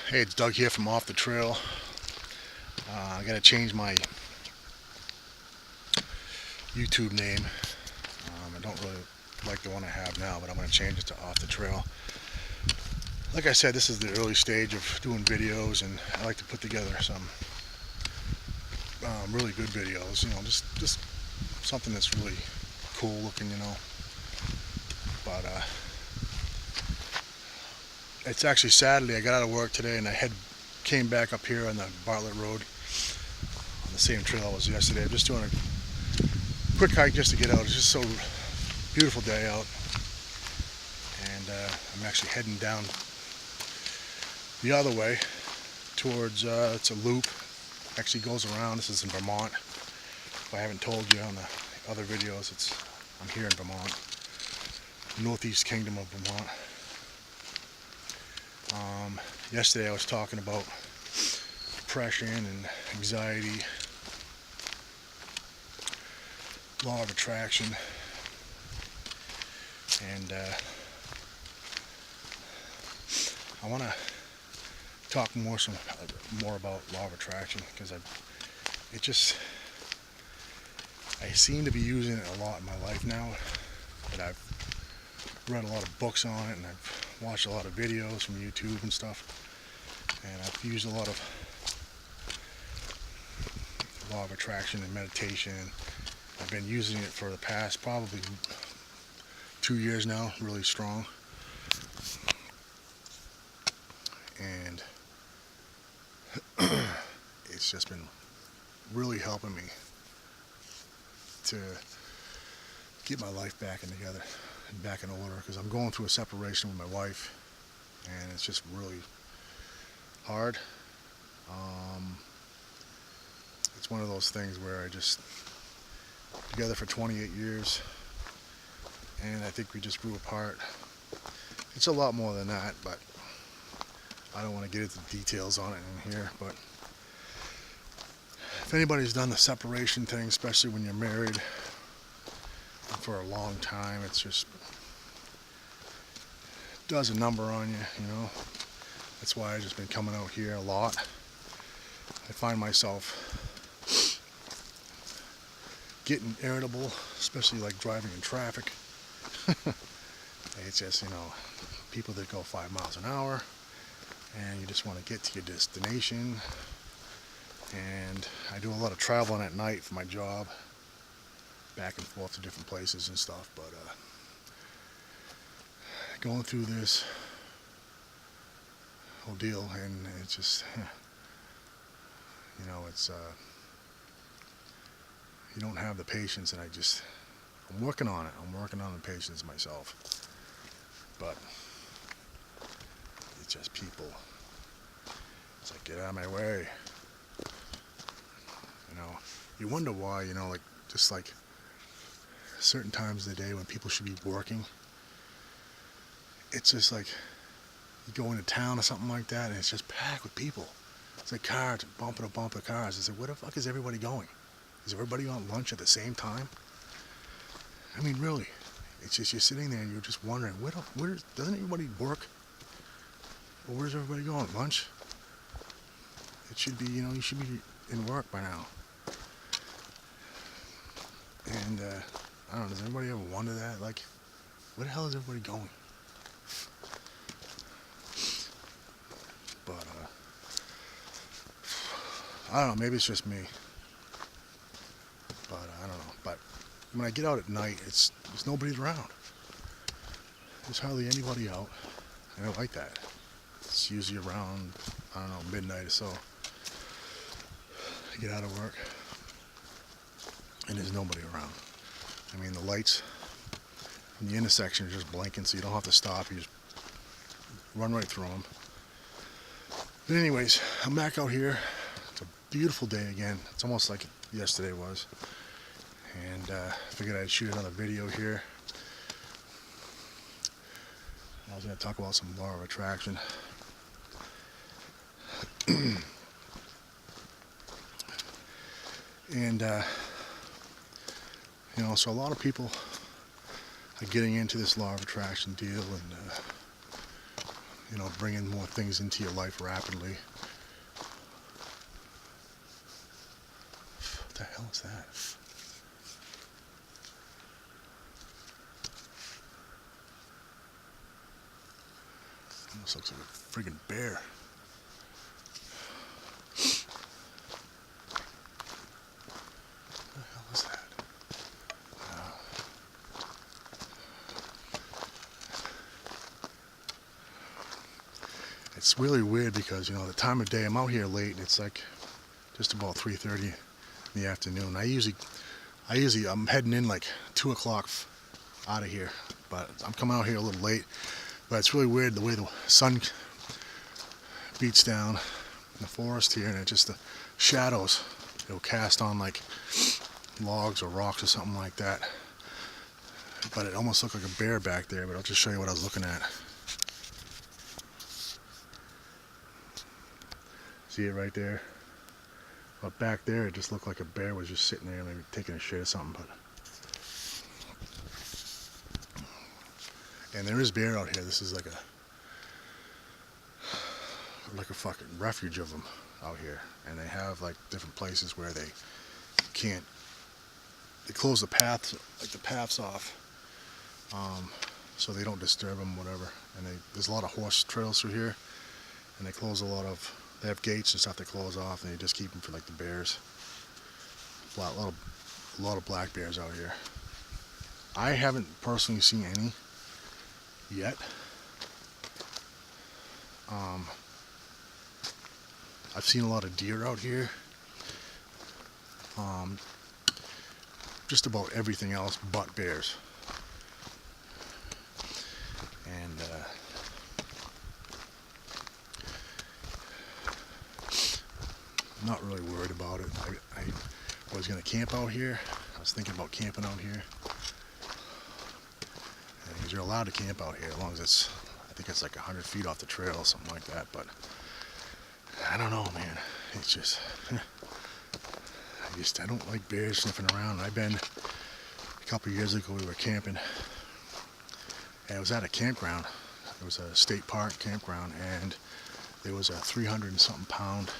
Hey, it's Doug here from Off the Trail. I gotta change my YouTube name. I don't really like the one I have now, but I'm gonna change it to Off the Trail. Like I said, this is the early stage of doing videos, and I like to put together some really good videos. Just something that's really cool looking. But it's actually Saturday. I got out of work today, and I came back up here on the Bartlett Road on the same trail as yesterday. I'm just doing a quick hike just to get out. It's just so beautiful day out, and I'm actually heading down the other way towards it's a loop. Actually goes around. This is in Vermont. If I haven't told you on the other videos, I'm here in Vermont, Northeast Kingdom of Vermont. Yesterday I was talking about depression and anxiety, law of attraction, and I want to talk more about law of attraction because I seem to be using it a lot in my life now. But I've read a lot of books on it, and I've watched a lot of videos from YouTube and stuff, and I've used a lot of law of attraction and meditation. I've been using it for the past probably 2 years now, really strong, and it's just been really helping me to get my life back in together and back in order, because I'm going through a separation with my wife, and it's just really hard. It's one of those things where together for 28 years, and I think we just grew apart. It's a lot more than that, but I don't want to get into the details on it in here. But if anybody's done the separation thing, especially when you're married for a long time, it's just does a number on you. That's why I've just been coming out here a lot. I find myself getting irritable, especially like driving in traffic. It's just, people that go 5 miles an hour, and you just want to get to your destination. And I do a lot of traveling at night for my job, back and forth to different places and stuff. But going through this whole deal, and it's just, it's you don't have the patience, and I'm working on it. I'm working on the patience myself, but it's just people. It's like, get out of my way. You wonder why. Just like certain times of the day when people should be working, it's just like you go into town or something like that, and it's just packed with people. It's like cars, bumper to bumper cars. It's like, where the fuck is everybody going? Is everybody on lunch at the same time? I mean, really. It's just you're sitting there and you're just wondering, doesn't everybody work? Well, where's everybody going? Lunch? It should be, you should be in work by now. And I don't know, does anybody ever wonder that? Like, where the hell is everybody going? But I don't know, maybe it's just me. But I don't know. But when I get out at night, there's nobody around. There's hardly anybody out. I don't like that. It's usually around, I don't know, midnight or so. I get out of work, and there's nobody around. I mean, the lights in the intersection are just blinking, so you don't have to stop. You just run right through them. But anyways, I'm back out here. It's a beautiful day again. It's almost like yesterday was. And figured I'd shoot another video here. I was going to talk about some law of attraction. And so a lot of people are getting into this law of attraction deal, and you know, bringing more things into your life rapidly. What the hell is that? Almost looks like a friggin' bear. What the hell is that? It's really weird because, you know, the time of day, I'm out here late and it's like just about 3:30 in the afternoon. I'm heading in like 2 o'clock out of here, but I'm coming out here a little late. But it's really weird the way the sun beats down in the forest here, and it just the shadows it'll cast on like logs or rocks or something like that. But it almost looked like a bear back there, but I'll just show you what I was looking at. See it right there? But back there it just looked like a bear was just sitting there, maybe taking a shit or something. But and there is bear out here. This is like a fucking refuge of them out here, and they have like different places where they can't. They close the paths, like the paths off, so they don't disturb them, whatever. And there's a lot of horse trails through here, and they close a lot of. They have gates and stuff they close off, and they just keep them for like the bears. A lot of black bears out here. I haven't personally seen any yet. I've seen a lot of deer out here. Just about everything else but bears. And I'm not really worried about it. I was going to camp out here. I was thinking about camping out here. Because you're allowed to camp out here as long as it's, I think it's like 100 feet off the trail, something like that. But I don't know, man. It's just, I don't like bears sniffing around. I've been, a couple of years ago we were camping, and it was at a campground. It was a state park campground, and there was a 300 and something pound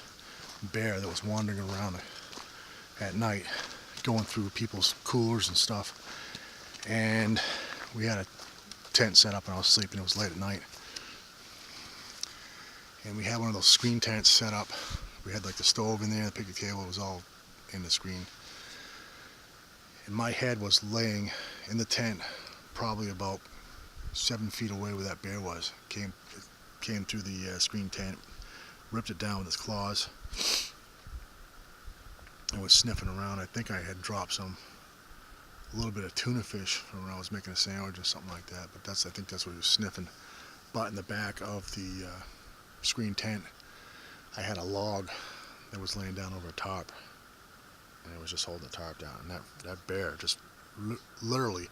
bear that was wandering around at night, going through people's coolers and stuff. And we had a tent set up, and I was sleeping. It was late at night, and we had one of those screen tents set up. We had like the stove in there, the picnic table. It was all in the screen, and my head was laying in the tent, probably about 7 feet away where that bear was. Came through the screen tent, ripped it down with his claws, and was sniffing around. I think I had dropped a little bit of tuna fish from when I was making a sandwich or something like that. But I think that's what he was sniffing. But in the back of the screen tent, I had a log that was laying down over a tarp, and it was just holding the tarp down. And that bear just literally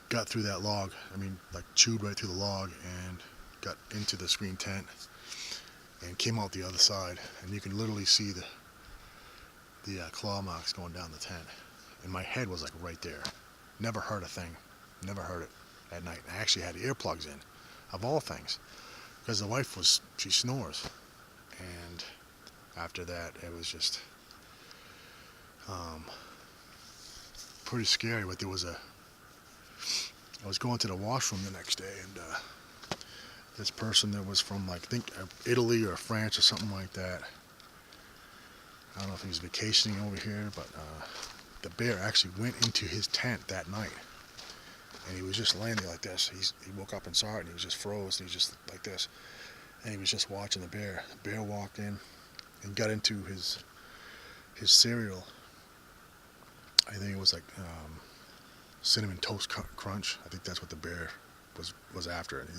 got through that log. I mean, like chewed right through the log and got into the screen tent and came out the other side. And you can literally see the claw marks going down the tent. And my head was like right there. Never heard a thing. Never heard it at night. I actually had earplugs in, of all things, because the wife she snores. And after that, it was just pretty scary. But I was going to the washroom the next day, and this person that was from, like, I think Italy or France or something like that. I don't know if he was vacationing over here, but the bear actually went into his tent that night, and he was just laying there like this. He woke up and saw it, and he was just froze, and he was just like this, and he was just watching the bear. The bear walked in and got into his cereal. I think it was like Cinnamon Toast Crunch. I think that's what the bear was after, and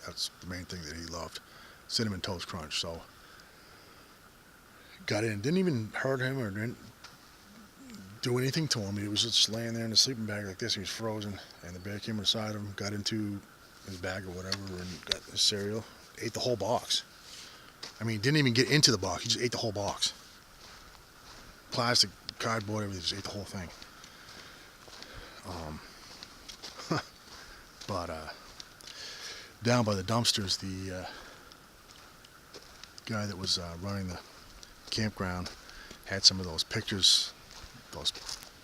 that's the main thing that he loved, Cinnamon Toast Crunch. So got in, didn't even hurt him or didn't do anything to him. He was just laying there in a sleeping bag like this. He was frozen, and the bear came beside him, got into his bag or whatever, and got his cereal, ate the whole box. I mean, didn't even get into the box. He just ate the whole box. Plastic, cardboard, everything. Just ate the whole thing. But down by the dumpsters, the guy that was running the campground had some of those pictures, those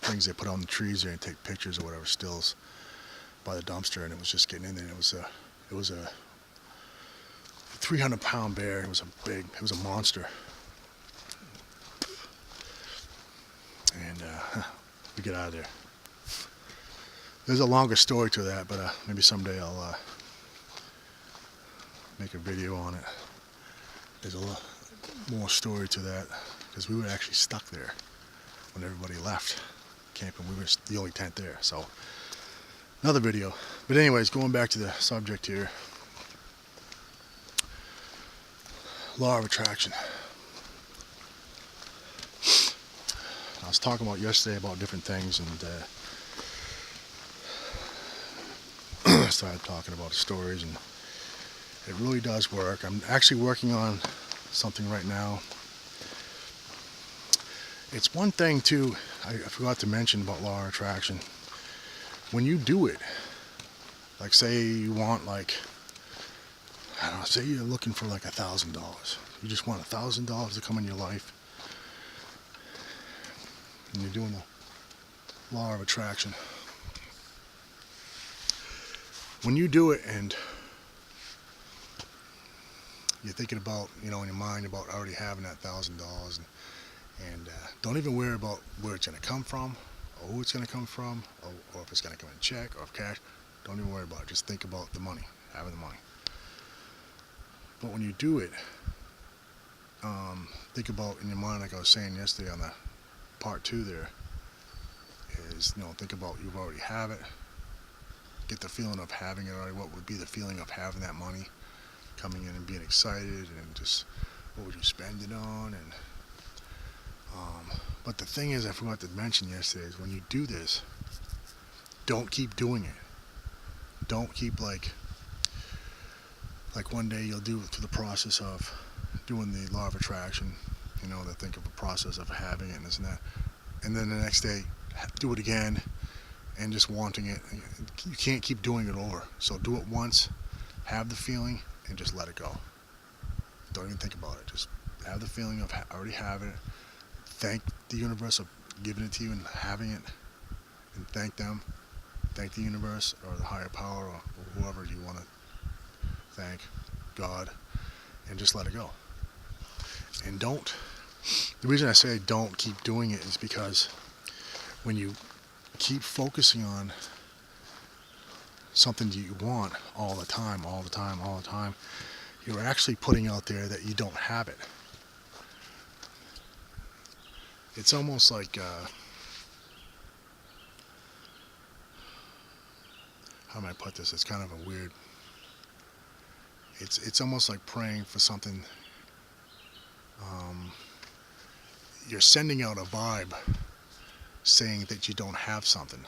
things they put on the trees there and take pictures or whatever, stills by the dumpster, and it was just getting in there. And it was a 300-pound bear. It was a monster. And we get out of there. There's a longer story to that, but maybe someday I'll make a video on it. There's a lot more story to that, because we were actually stuck there when everybody left camping. We were the only tent there, so another video. But anyways, going back to the subject here, law of attraction. I was talking about yesterday about different things, and I started talking about stories, and it really does work. I'm actually working on something right now. It's one thing too, I forgot to mention about law of attraction. When you do it, like say you want, like, I don't know, say you're looking for like $1,000. You just want $1,000 to come in your life, and you're doing the law of attraction. When you do it and you're thinking about, in your mind about already having that $1,000, and don't even worry about where it's going to come from, or who it's going to come from, or if it's going to come in check or cash. Don't even worry about it. Just think about the money, having the money. But when you do it, think about in your mind, like I was saying yesterday on the part 2 there, is, think about you already have it. Get the feeling of having it already. What would be the feeling of having that money coming in and being excited, and just what would you spend it on? And but the thing is, I forgot to mention yesterday, is when you do this, don't keep doing it. Don't keep like one day you'll do it through the process of doing the law of attraction, to think of a process of having it and this and that, and then the next day do it again and just wanting it. You can't keep doing it over. So do it once, have the feeling, and just let it go. Don't even think about it. Just have the feeling of already having it. Thank the universe of giving it to you and having it, and thank them. Thank the universe or the higher power or whoever you want to thank, God, and just let it go. And don't, the reason I say don't keep doing it is because when you keep focusing on something that you want all the time, you're actually putting out there that you don't have it. It's almost like, how may I put this? It's kind of a weird, it's almost like praying for something. You're sending out a vibe saying that you don't have something,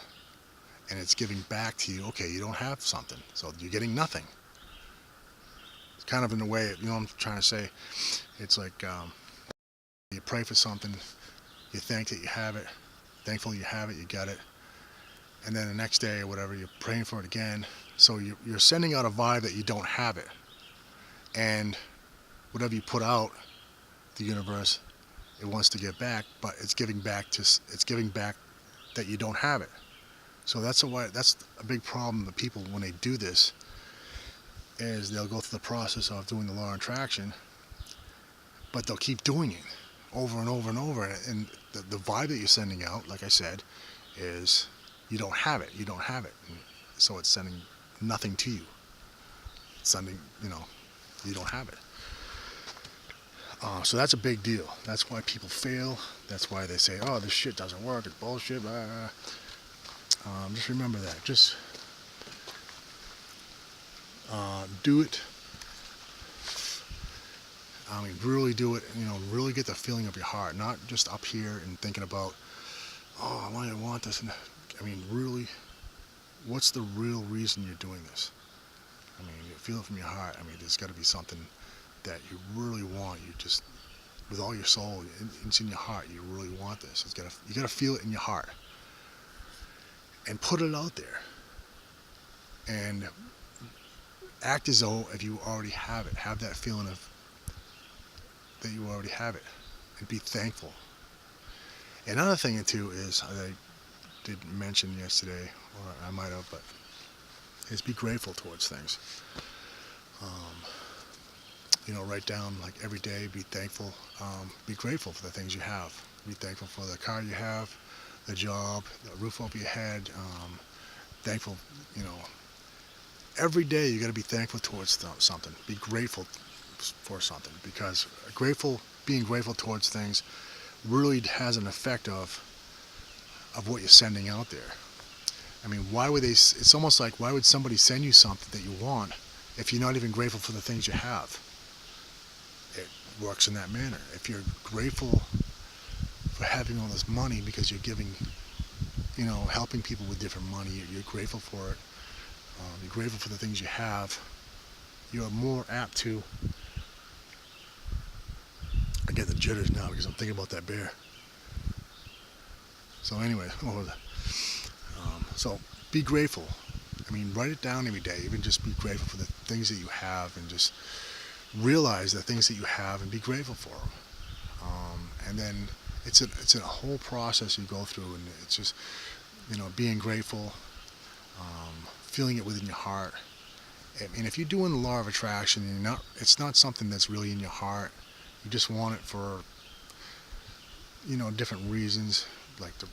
and it's giving back to you, okay, you don't have something, so you're getting nothing. It's kind of in a way, what I'm trying to say. It's like, you pray for something, you think that you have it, thankful you have it, you got it, and then the next day or whatever, you're praying for it again. So you're sending out a vibe that you don't have it, and whatever you put out, the universe, it wants to get back, but it's giving back that you don't have it. So that's a big problem with people when they do this, is they'll go through the process of doing the law of attraction, but they'll keep doing it over and over and over, and the vibe that you're sending out, like I said, is you don't have it. And so it's sending nothing to you. It's sending, you don't have it. So that's a big deal. That's why people fail. That's why they say, oh, this shit doesn't work, it's bullshit, blah, blah, blah. Just remember that. Just do it. Really do it. Really get the feeling of your heart, not just up here and thinking about, oh, I want this. And really, what's the real reason you're doing this? You feel it from your heart. There's got to be something that you really want. You just, with all your soul, it's in your heart. You really want this. You got to feel it in your heart, and put it out there. And act as though if you already have it. Have that feeling of that you already have it, and be thankful. Another thing too is I didn't mention yesterday, or I might have, but is be grateful towards things. Um, write down like every day, be thankful, be grateful for the things you have. Be thankful for the car you have, the job, the roof over your head. Thankful, you know, every day you got to be thankful towards something. Be grateful for something, because being grateful towards things really has an effect of what you're sending out there. I mean, it's almost like, why would somebody send you something that you want if you're not even grateful for the things you have? It works in that manner. If you're grateful for having all this money because you're giving, helping people with different money, you're grateful for it, you're grateful for the things you have, you're more apt to, I get the jitters now because I'm thinking about that bear. So anyway, so be grateful. I mean, write it down every day. Even just be grateful for the things that you have, and just realize the things that you have and be grateful for them. And then it's a whole process you go through, and it's just, being grateful, feeling it within your heart. I mean, if you're doing the law of attraction and it's not something that's really in your heart, you just want it for, different reasons, like to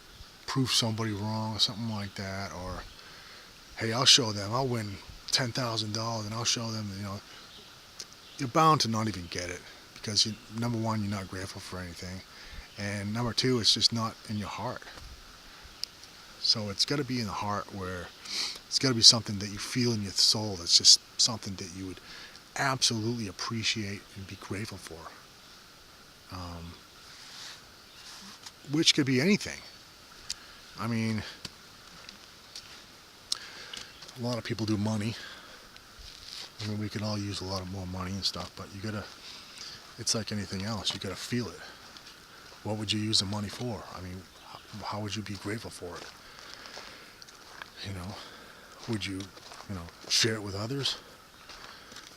prove somebody wrong or something like that, or hey, I'll show them, I'll win $10,000 and I'll show them, you're bound to not even get it, because number one, you're not grateful for anything, and number two, it's just not in your heart. So it's got to be in the heart, where it's got to be something that you feel in your soul, that's just something that you would absolutely appreciate and be grateful for, which could be anything. I mean, a lot of people do money. I mean, we could all use a lot of more money and stuff, but it's like anything else, you gotta feel it. What would you use the money for? I mean, how would you be grateful for it? Would you, share it with others?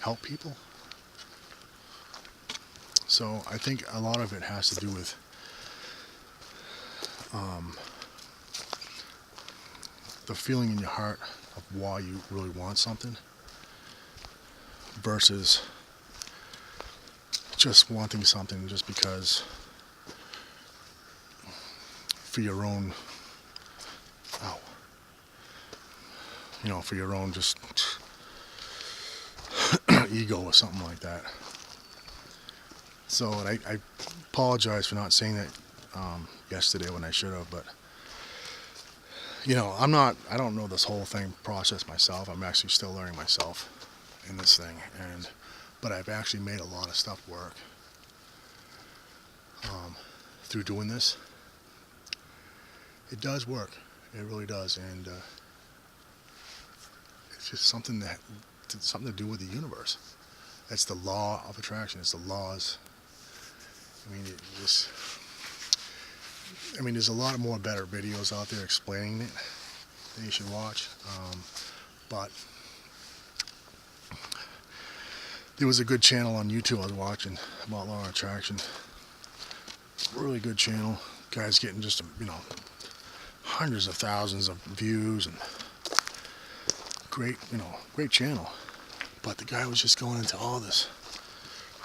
Help people? So I think a lot of it has to do with the feeling in your heart of why you really want something, versus just wanting something just because, for your own, for your own just ego or something like that. So I apologize for not saying that yesterday when I should have, but I don't know this whole thing process myself. I'm actually still learning myself in this thing, but I've actually made a lot of stuff work through doing this. It does work. It really does, and it's just something to do with the universe. That's the law of attraction. It's the laws. I mean, there's a lot more better videos out there explaining it that you should watch. But there was a good channel on YouTube I was watching about law of attraction. Really good channel. Guy's getting just, hundreds of thousands of views, and great channel. But the guy was just going into all this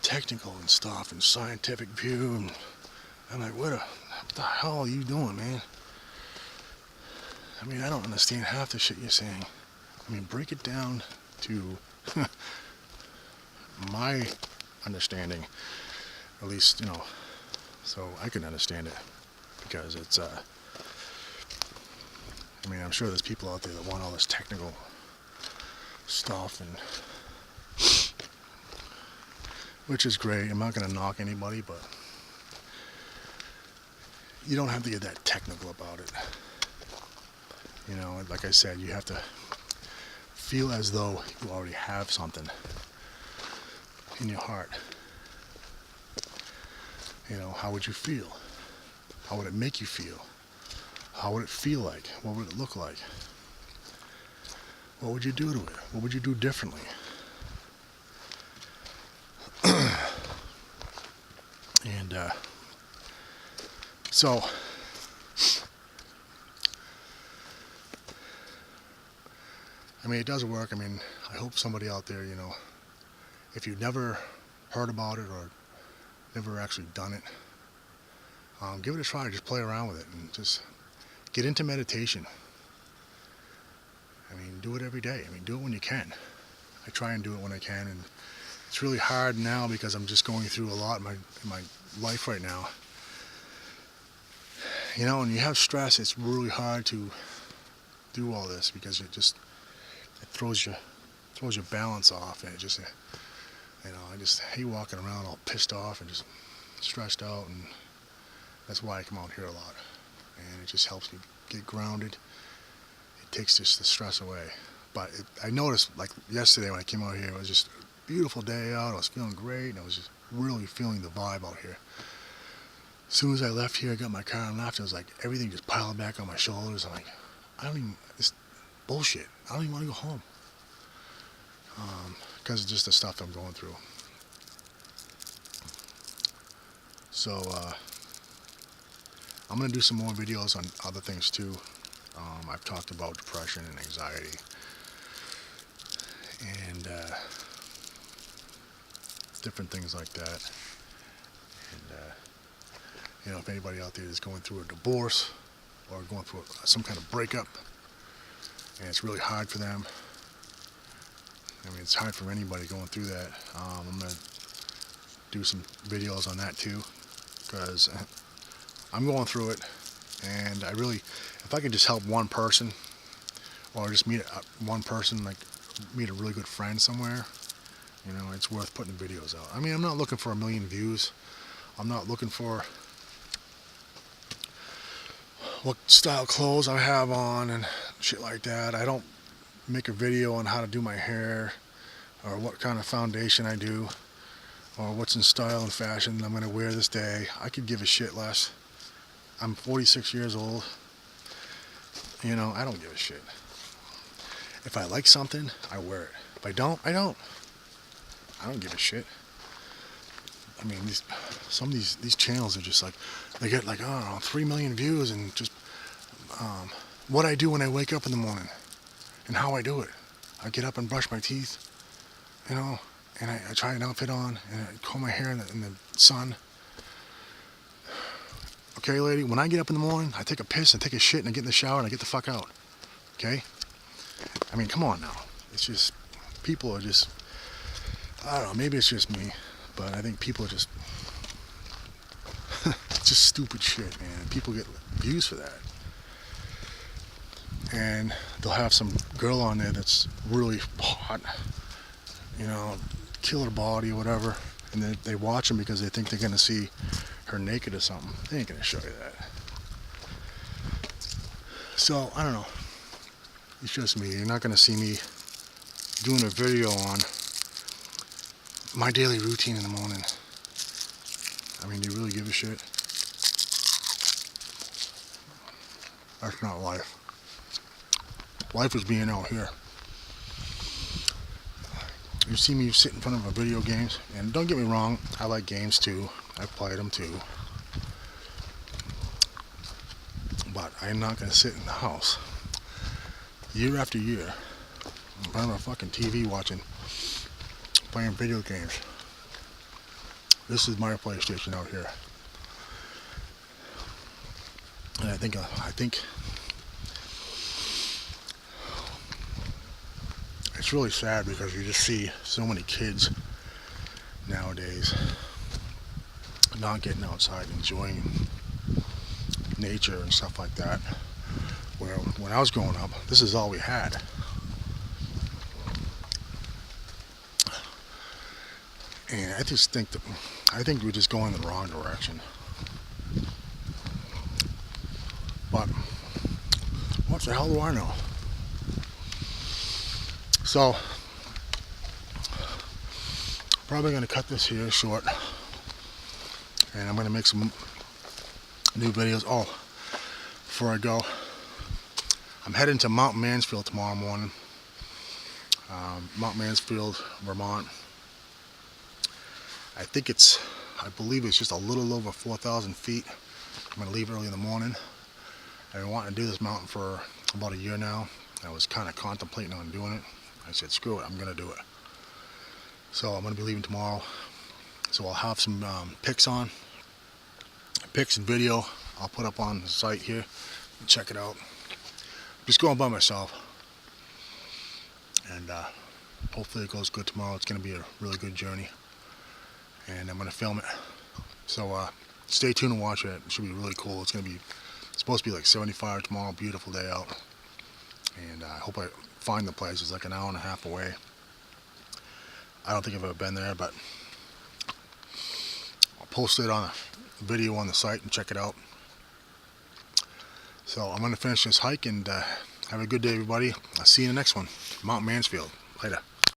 technical and stuff and scientific view, and I'm like, what the hell are you doing, man? I mean, I don't understand half the shit you're saying. I mean, break it down to my understanding, at least, so I can understand it, because it's, I mean, I'm sure there's people out there that want all this technical stuff, and which is great. I'm not going to knock anybody, but you don't have to get that technical about it. Like I said, you have to feel as though you already have something in your heart. How would you feel? How would it make you feel? How would it feel like? What would it look like? What would you do to it? What would you do differently? so I mean, it does work. I mean, I hope somebody out there, you know, if you've never heard about it or never actually done it, give it a try. Just play around with it and just get into meditation. I mean, do it every day. I mean, do it when you can. I try and do it when I can, and it's really hard now because I'm just going through a lot in my life right now. You know, when you have stress, it's really hard to do all this because it throws your balance off, and it just, you know, I just hate walking around all pissed off and just stressed out, and that's why I come out here a lot, and it just helps me get grounded. It takes just the stress away. But I noticed, like yesterday when I came out here, it was just a beautiful day out. I was feeling great, and I was just really feeling the vibe out here. As soon as I left here, I got in my car and left, it was like everything just piled back on my shoulders. I'm like, it's bullshit. I don't even want to go home. Because of just the stuff I'm going through. So, I'm going to do some more videos on other things too. I've talked about depression and anxiety. And different things like that. And, you know, if anybody out there is going through a divorce or going through some kind of breakup, and it's really hard for them, I mean, it's hard for anybody going through that. I'm going to do some videos on that too, because I'm going through it, and I really, if I could just help one person, or just meet one person, like meet a really good friend somewhere, you know, it's worth putting videos out. I mean, I'm not looking for 1 million views. I'm not looking for what style clothes I have on and shit like that. I don't make a video on how to do my hair, or what kind of foundation I do, or what's in style and fashion I'm going to wear this day. I could give a shit less. I'm 46 years old. You know, I don't give a shit. If I like something, I wear it. If I don't, I don't. I don't give a shit. I mean, some of these channels are just like, they get like, I don't know, 3 million views, and just what I do when I wake up in the morning and how I do it. I get up and brush my teeth, you know, and I try an outfit on, and I comb my hair in the sun. Okay, lady, when I get up in the morning, I take a piss and take a shit and I get in the shower and I get the fuck out. Okay? I mean, come on now. It's just, people are just, I don't know, maybe it's just me, but I think people are just, it's just stupid shit, man. People get views for that. And they'll have some girl on there that's really hot, you know, killer body or whatever, and they watch them because they think they're going to see her naked or something. They ain't going to show you that. So, I don't know. It's just me. You're not going to see me doing a video on my daily routine in the morning. I mean, do you really give a shit? That's not life. Life is being out here. You see me sit in front of a video games, and don't get me wrong, I like games too. I've played them too. But I'm not going to sit in the house year after year in front of a fucking TV playing video games. This is my PlayStation out here. And I think it's really sad because you just see so many kids nowadays not getting outside, enjoying nature and stuff like that. Where when I was growing up, this is all we had. And I just think we're just going in the wrong direction. But what the hell do I know? So, probably going to cut this here short, and I'm going to make some new videos. Oh, before I go, I'm heading to Mount Mansfield tomorrow morning. Mount Mansfield, Vermont. I think it's I believe it's just a little over 4,000 feet. I'm going to leave early in the morning. I've been wanting to do this mountain for about a year now. I was kind of contemplating on doing it. I said, screw it, I'm going to do it. So I'm going to be leaving tomorrow. So I'll have some pics and video I'll put up on the site here. Check it out. Just going by myself. And hopefully it goes good tomorrow. It's going to be a really good journey. And I'm going to film it. So stay tuned and watch it. It should be really cool. It's supposed to be like 75 tomorrow. Beautiful day out. And I hope I find the place. It's like an hour and a half away. I don't think I've ever been there, but I'll post it on a video on the site and check it out. So I'm going to finish this hike and have a good day, everybody. I'll see you in the next one. Mount Mansfield. Later.